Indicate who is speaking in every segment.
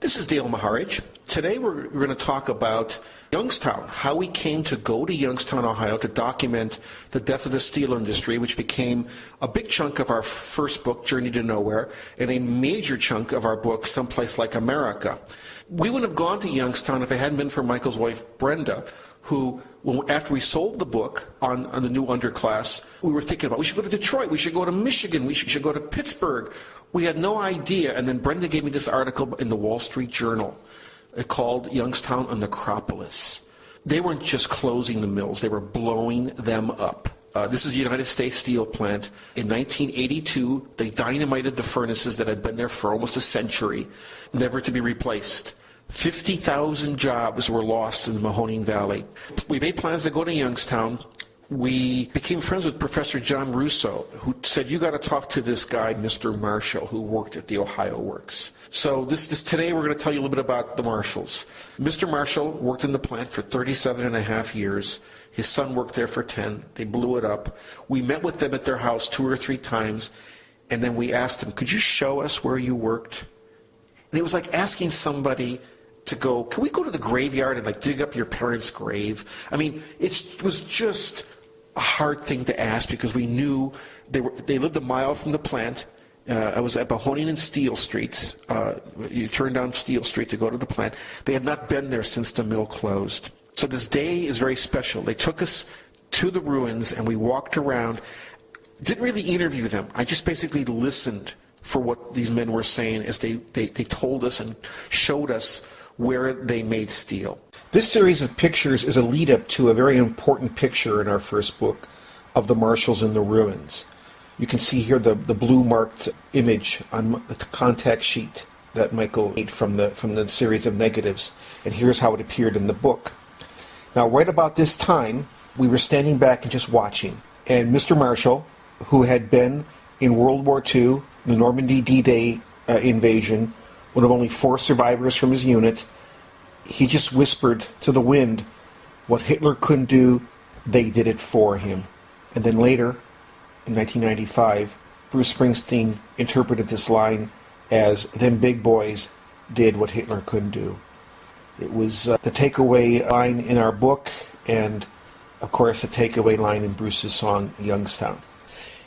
Speaker 1: This is Dale Maharidge. Today we're going to talk about Youngstown, how we came to go to Youngstown, Ohio to document the death of the steel industry, which became a big chunk of our first book, Journey to Nowhere, and a major chunk of our book, Someplace Like America. We wouldn't have gone to Youngstown if it hadn't been for Michael's wife, Brenda, who, after we sold the book on the new underclass, we were thinking about, we should go to Detroit, we should go to Michigan, we should go to Pittsburgh. We had no idea, and then Brenda gave me this article in the Wall Street Journal called Youngstown, a Necropolis. They weren't just closing the mills, they were blowing them up. This is the United States Steel Plant. In 1982, they dynamited the furnaces that had been there for almost a century, never to be replaced. 50,000 jobs were lost in the Mahoning Valley. We made plans to go to Youngstown. We became friends with Professor John Russo, who said, you got to talk to this guy, Mr. Marshall, who worked at the Ohio Works. So today we're going to tell you a little bit about the Marshalls. Mr. Marshall worked in the plant for 37 and a half years. His son worked there for 10. They blew it up. We met with them at their house 2 or 3 times, and then we asked him, could you show us where you worked? And it was like asking somebody to go, can we go to the graveyard and dig up your parents' grave? I mean, it was just a hard thing to ask because we knew they lived a mile from the plant. I was at Mahoning and Steel Streets. You turn down Steel Street to go to the plant. They had not been there since the mill closed. So this day is very special. They took us to the ruins and we walked around. Didn't really interview them. I just basically listened for what these men were saying as they told us and showed us where they made steel. This series of pictures is a lead-up to a very important picture in our first book of the Marshalls in the ruins. You can see here the blue-marked image on the contact sheet that Michael made from the series of negatives, and here's how it appeared in the book. Now, right about this time, we were standing back and just watching, and Mr. Marshall, who had been in World War II, the Normandy D-Day invasion, one of only 4 survivors from his unit, he just whispered to the wind, what Hitler couldn't do, they did it for him. And then later, in 1995, Bruce Springsteen interpreted this line as, them big boys did what Hitler couldn't do. It was the takeaway line in our book, and of course the takeaway line in Bruce's song, Youngstown.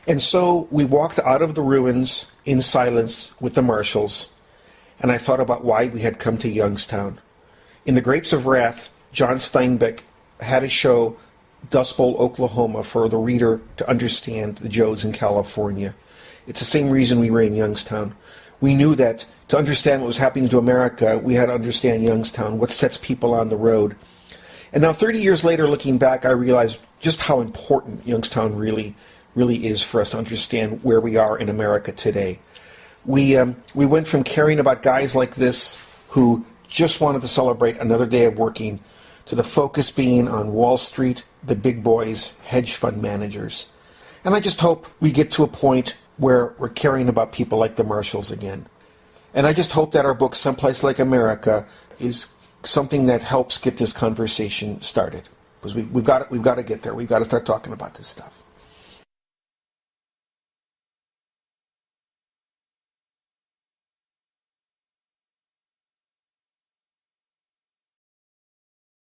Speaker 1: And so we walked out of the ruins in silence with the Marshalls, and I thought about why we had come to Youngstown. In The Grapes of Wrath, John Steinbeck had a show, Dust Bowl, Oklahoma, for the reader to understand the Jodes in California. It's the same reason we were in Youngstown. We knew that to understand what was happening to America, we had to understand Youngstown, what sets people on the road. And now 30 years later, looking back, I realized just how important Youngstown really is for us to understand where we are in America today. We went from caring about guys like this who just wanted to celebrate another day of working to the focus being on Wall Street, the big boys, hedge fund managers. And I just hope we get to a point where we're caring about people like the Marshalls again. And I just hope that our book, Someplace Like America, is something that helps get this conversation started. Because we've got to get there. We've got to start talking about this stuff.